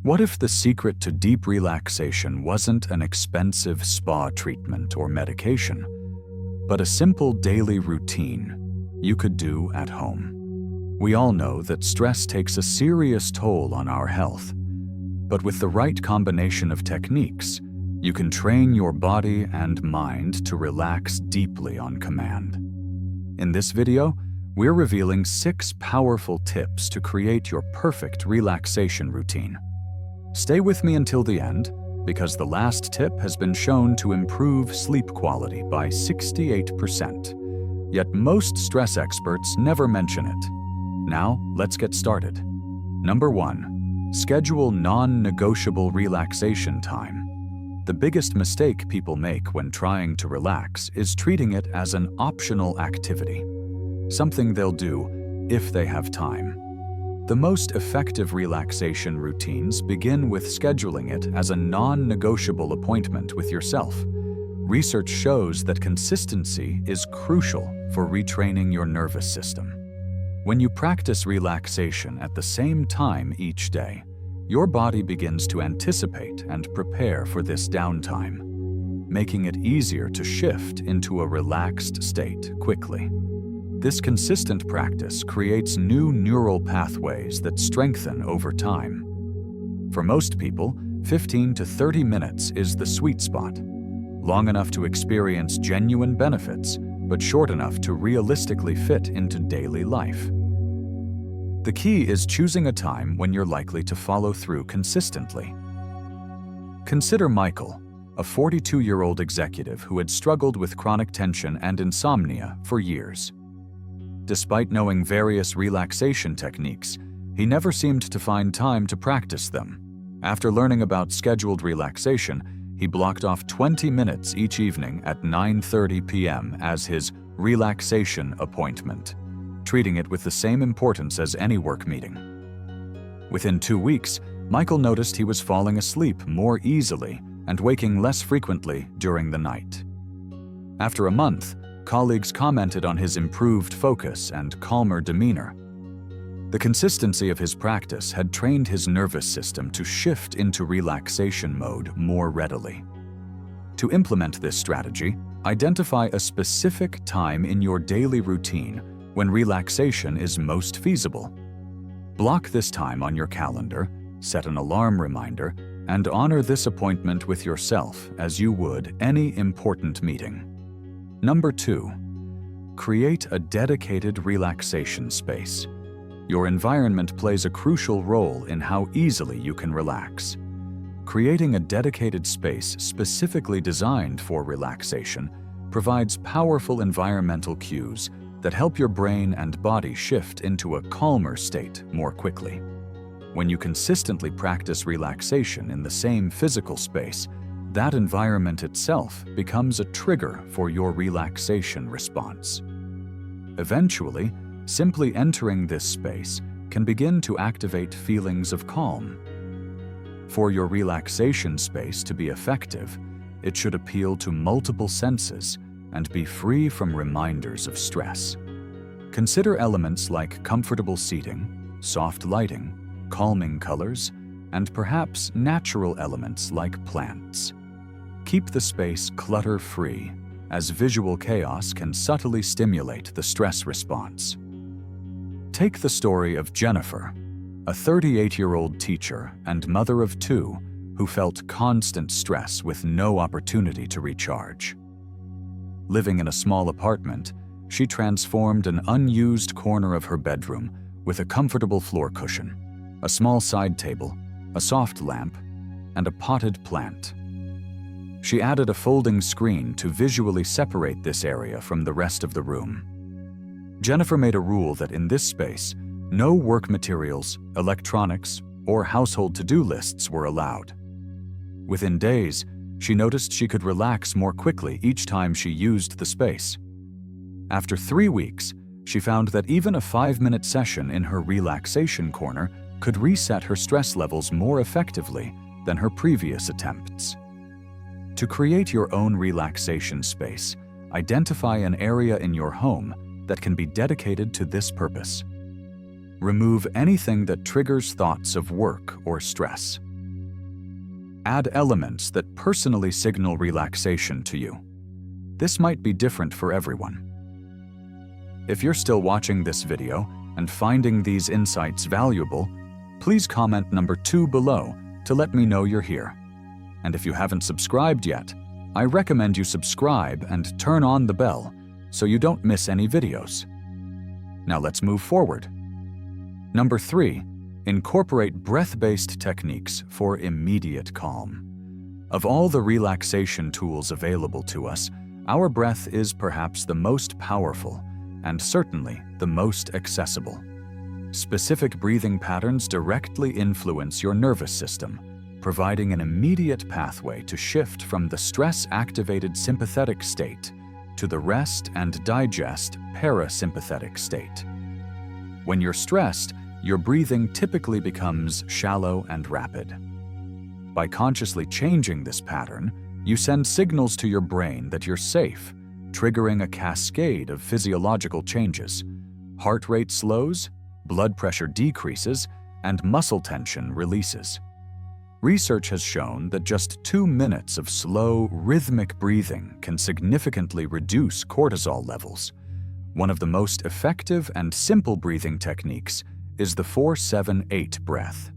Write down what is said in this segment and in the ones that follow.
What if the secret to deep relaxation wasn't an expensive spa treatment or medication, but a simple daily routine you could do at home? We all know that stress takes a serious toll on our health, but with the right combination of techniques, you can train your body and mind to relax deeply on command. In this video, we're revealing 6 powerful tips to create your perfect relaxation routine. Stay with me until the end, because the last tip has been shown to improve sleep quality by 68%. Yet most stress experts never mention it. Now, let's get started. Number 1. Schedule non-negotiable relaxation time. The biggest mistake people make when trying to relax is treating it as an optional activity, something they'll do if they have time. The most effective relaxation routines begin with scheduling it as a non-negotiable appointment with yourself. Research shows that consistency is crucial for retraining your nervous system. When you practice relaxation at the same time each day, your body begins to anticipate and prepare for this downtime, making it easier to shift into a relaxed state quickly. This consistent practice creates new neural pathways that strengthen over time. For most people, 15 to 30 minutes is the sweet spot, long enough to experience genuine benefits, but short enough to realistically fit into daily life. The key is choosing a time when you're likely to follow through consistently. Consider Michael, a 42-year-old executive who had struggled with chronic tension and insomnia for years. Despite knowing various relaxation techniques, he never seemed to find time to practice them. After learning about scheduled relaxation, he blocked off 20 minutes each evening at 9:30 p.m. as his relaxation appointment, treating it with the same importance as any work meeting. Within 2 weeks, Michael noticed he was falling asleep more easily and waking less frequently during the night. After a month, colleagues commented on his improved focus and calmer demeanor. The consistency of his practice had trained his nervous system to shift into relaxation mode more readily. To implement this strategy, identify a specific time in your daily routine when relaxation is most feasible. Block this time on your calendar, set an alarm reminder, and honor this appointment with yourself as you would any important meeting. Number 2. Create a dedicated relaxation space. Your environment plays a crucial role in how easily you can relax. Creating a dedicated space specifically designed for relaxation provides powerful environmental cues that help your brain and body shift into a calmer state more quickly. When you consistently practice relaxation in the same physical space, that environment itself becomes a trigger for your relaxation response. Eventually, simply entering this space can begin to activate feelings of calm. For your relaxation space to be effective, it should appeal to multiple senses and be free from reminders of stress. Consider elements like comfortable seating, soft lighting, calming colors, and perhaps natural elements like plants. Keep the space clutter-free, as visual chaos can subtly stimulate the stress response. Take the story of Jennifer, a 38-year-old teacher and mother of 2 who felt constant stress with no opportunity to recharge. Living in a small apartment, she transformed an unused corner of her bedroom with a comfortable floor cushion, a small side table, a soft lamp, and a potted plant. She added a folding screen to visually separate this area from the rest of the room. Jennifer made a rule that in this space, no work materials, electronics, or household to-do lists were allowed. Within days, she noticed she could relax more quickly each time she used the space. After 3 weeks, she found that even a 5-minute session in her relaxation corner could reset her stress levels more effectively than her previous attempts. To create your own relaxation space, identify an area in your home that can be dedicated to this purpose. Remove anything that triggers thoughts of work or stress. add elements that personally signal relaxation to you. This might be different for everyone. If you're still watching this video and finding these insights valuable, please comment number 2 below to let me know you're here. And if you haven't subscribed yet, I recommend you subscribe and turn on the bell so you don't miss any videos. Now let's move forward. Number 3, incorporate breath-based techniques for immediate calm. Of all the relaxation tools available to us, our breath is perhaps the most powerful and certainly the most accessible. Specific breathing patterns directly influence your nervous system, providing an immediate pathway to shift from the stress-activated sympathetic state to the rest and digest parasympathetic state. When you're stressed, your breathing typically becomes shallow and rapid. By consciously changing this pattern, you send signals to your brain that you're safe, triggering a cascade of physiological changes. Heart rate slows, blood pressure decreases, and muscle tension releases. Research has shown that just 2 minutes of slow, rhythmic breathing can significantly reduce cortisol levels. One of the most effective and simple breathing techniques is the 4-7-8 breath.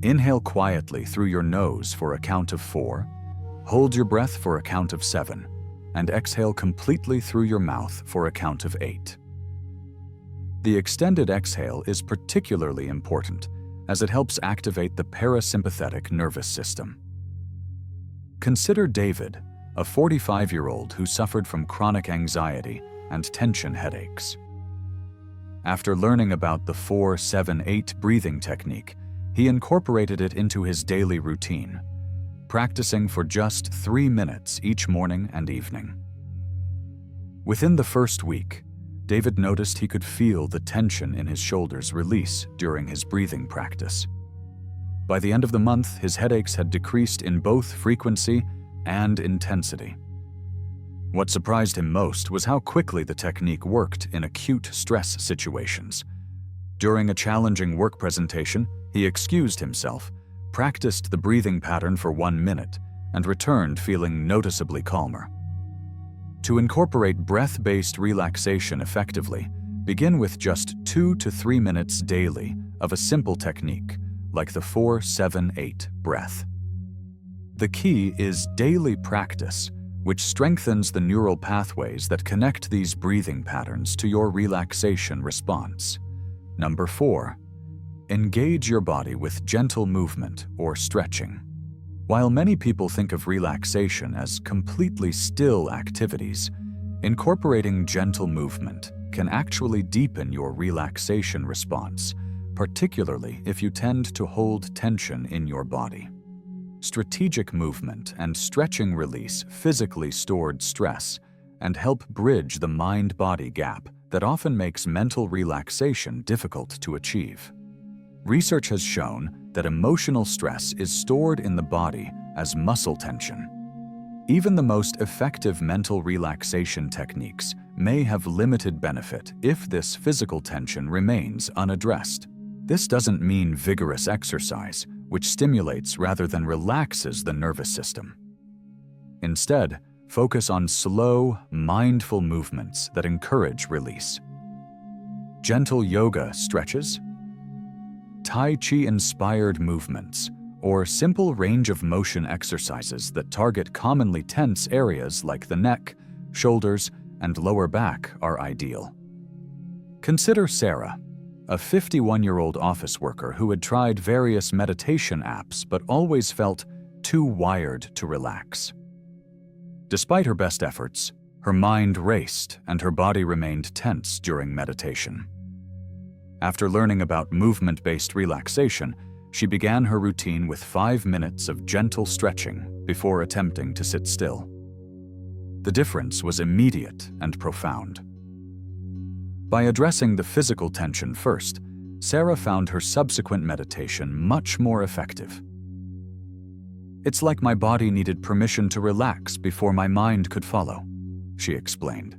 Inhale quietly through your nose for a count of 4, hold your breath for a count of 7, and exhale completely through your mouth for a count of 8. The extended exhale is particularly important as it helps activate the parasympathetic nervous system. Consider David, a 45-year-old who suffered from chronic anxiety and tension headaches. After learning about the 4-7-8 breathing technique, he incorporated it into his daily routine, practicing for just 3 minutes each morning and evening. Within the first week, David noticed he could feel the tension in his shoulders release during his breathing practice. By the end of the month, his headaches had decreased in both frequency and intensity. What surprised him most was how quickly the technique worked in acute stress situations. During a challenging work presentation, he excused himself, practiced the breathing pattern for 1 minute, and returned feeling noticeably calmer. To incorporate breath-based relaxation effectively, begin with just 2 to 3 minutes daily of a simple technique, like the 4-7-8 breath. The key is daily practice, which strengthens the neural pathways that connect these breathing patterns to your relaxation response. Number 4, engage your body with gentle movement or stretching. While many people think of relaxation as completely still activities, incorporating gentle movement can actually deepen your relaxation response, particularly if you tend to hold tension in your body. Strategic movement and stretching release physically stored stress and help bridge the mind-body gap that often makes mental relaxation difficult to achieve. Research has shown that emotional stress is stored in the body as muscle tension. Even the most effective mental relaxation techniques may have limited benefit if this physical tension remains unaddressed. This doesn't mean vigorous exercise, which stimulates rather than relaxes the nervous system. Instead, focus on slow, mindful movements that encourage release. Gentle yoga stretches, Tai Chi-inspired movements, or simple range of motion exercises that target commonly tense areas like the neck, shoulders, and lower back are ideal. Consider Sarah, a 51-year-old office worker who had tried various meditation apps but always felt too wired to relax. Despite her best efforts, her mind raced and her body remained tense during meditation. After learning about movement-based relaxation, she began her routine with 5 minutes of gentle stretching before attempting to sit still. The difference was immediate and profound. By addressing the physical tension first, Sarah found her subsequent meditation much more effective. "It's like my body needed permission to relax before my mind could follow," she explained.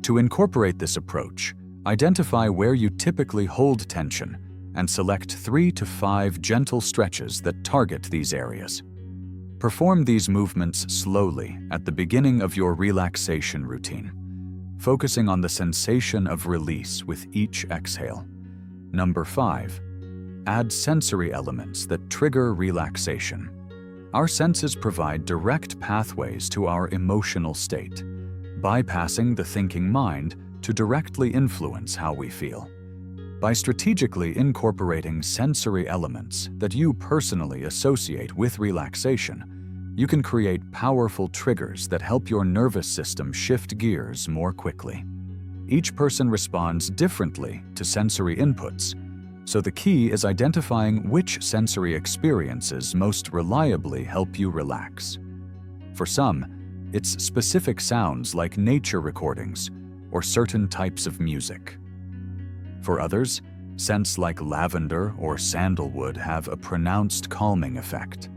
To incorporate this approach, identify where you typically hold tension and select 3 to 5 gentle stretches that target these areas. Perform these movements slowly at the beginning of your relaxation routine, focusing on the sensation of release with each exhale. Number 5. Add sensory elements that trigger relaxation. Our senses provide direct pathways to our emotional state, bypassing the thinking mind to directly influence how we feel. By strategically incorporating sensory elements that you personally associate with relaxation, you can create powerful triggers that help your nervous system shift gears more quickly. Each person responds differently to sensory inputs, so the key is identifying which sensory experiences most reliably help you relax. For some, it's specific sounds like nature recordings or certain types of music. For others, scents like lavender or sandalwood have a pronounced calming effect.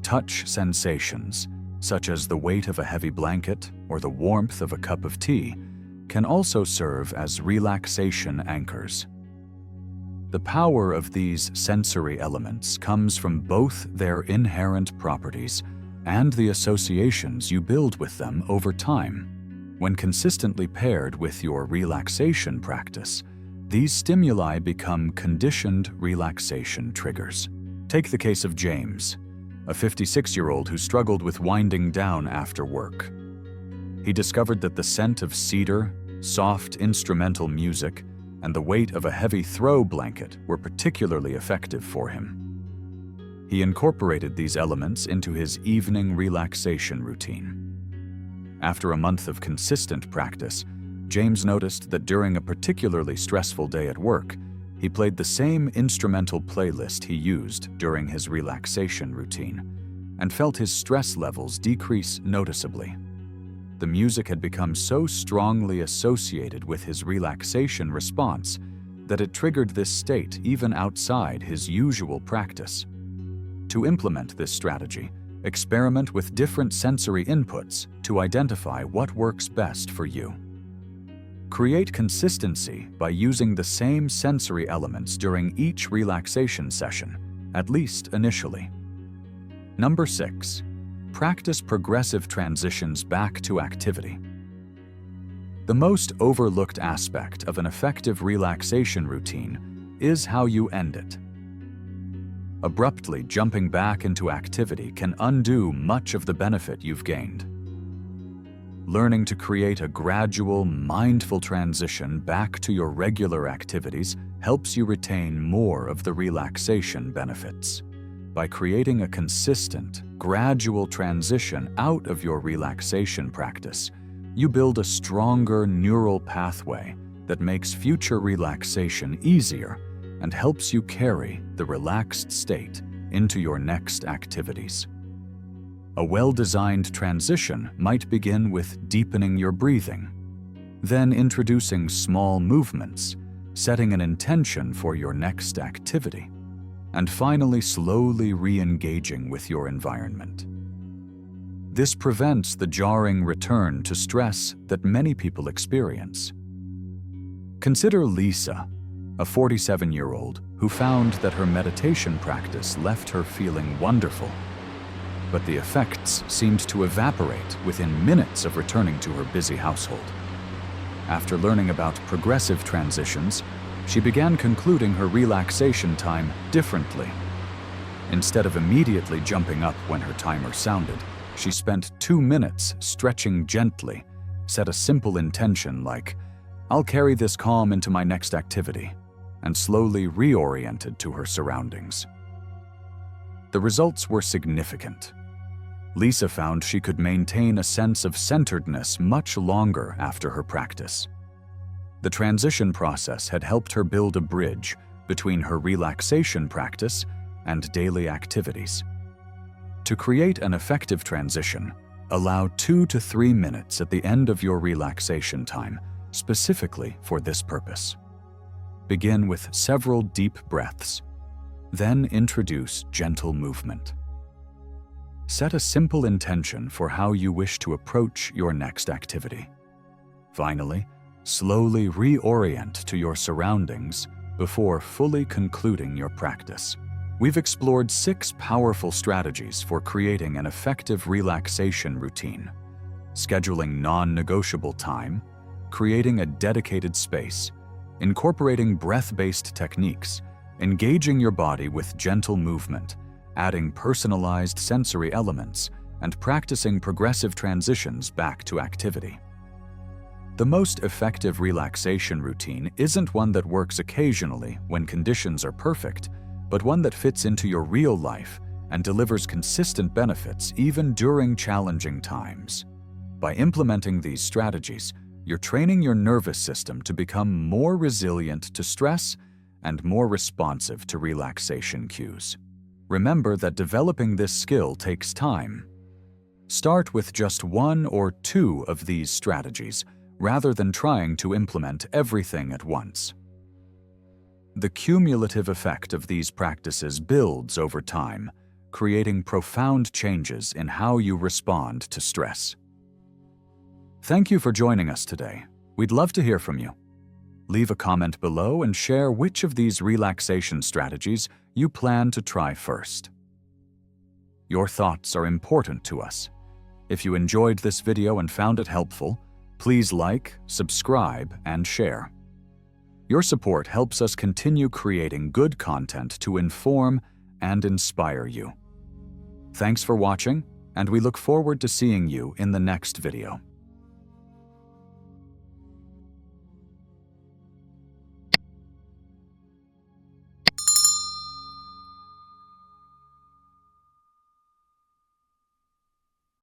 Touch sensations, such as the weight of a heavy blanket or the warmth of a cup of tea, can also serve as relaxation anchors. The power of these sensory elements comes from both their inherent properties and the associations you build with them over time. When consistently paired with your relaxation practice, these stimuli become conditioned relaxation triggers. Take the case of James, a 56-year-old who struggled with winding down after work. He discovered that the scent of cedar, soft instrumental music, and the weight of a heavy throw blanket were particularly effective for him. He incorporated these elements into his evening relaxation routine. After a month of consistent practice, James noticed that during a particularly stressful day at work, he played the same instrumental playlist he used during his relaxation routine and felt his stress levels decrease noticeably. The music had become so strongly associated with his relaxation response that it triggered this state even outside his usual practice. To implement this strategy, experiment with different sensory inputs to identify what works best for you. Create consistency by using the same sensory elements during each relaxation session, at least initially. Number 6. Practice progressive transitions back to activity. The most overlooked aspect of an effective relaxation routine is how you end it. Abruptly jumping back into activity can undo much of the benefit you've gained. Learning to create a gradual, mindful transition back to your regular activities helps you retain more of the relaxation benefits. By creating a consistent, gradual transition out of your relaxation practice, you build a stronger neural pathway that makes future relaxation easier and helps you carry the relaxed state into your next activities. A well-designed transition might begin with deepening your breathing, then introducing small movements, setting an intention for your next activity, and finally slowly re-engaging with your environment. This prevents the jarring return to stress that many people experience. Consider Lisa, a 47-year-old who found that her meditation practice left her feeling wonderful, but the effects seemed to evaporate within minutes of returning to her busy household. After learning about progressive transitions, she began concluding her relaxation time differently. Instead of immediately jumping up when her timer sounded, she spent 2 minutes stretching gently, set a simple intention like, "I'll carry this calm into my next activity," and slowly reoriented to her surroundings. The results were significant. Lisa found she could maintain a sense of centeredness much longer after her practice. The transition process had helped her build a bridge between her relaxation practice and daily activities. To create an effective transition, allow 2 to 3 minutes at the end of your relaxation time, specifically for this purpose. Begin with several deep breaths, then introduce gentle movement. Set a simple intention for how you wish to approach your next activity. Finally, slowly reorient to your surroundings before fully concluding your practice. We've explored 6 powerful strategies for creating an effective relaxation routine: scheduling non-negotiable time, creating a dedicated space, incorporating breath-based techniques, engaging your body with gentle movement, adding personalized sensory elements, and practicing progressive transitions back to activity. The most effective relaxation routine isn't one that works occasionally when conditions are perfect, but one that fits into your real life and delivers consistent benefits even during challenging times. By implementing these strategies, you're training your nervous system to become more resilient to stress and more responsive to relaxation cues. Remember that developing this skill takes time. Start with just 1 or 2 of these strategies, rather than trying to implement everything at once. The cumulative effect of these practices builds over time, creating profound changes in how you respond to stress. Thank you for joining us today. We'd love to hear from you. Leave a comment below and share which of these relaxation strategies you plan to try first. Your thoughts are important to us. If you enjoyed this video and found it helpful, please like, subscribe, and share. Your support helps us continue creating good content to inform and inspire you. Thanks for watching, and we look forward to seeing you in the next video.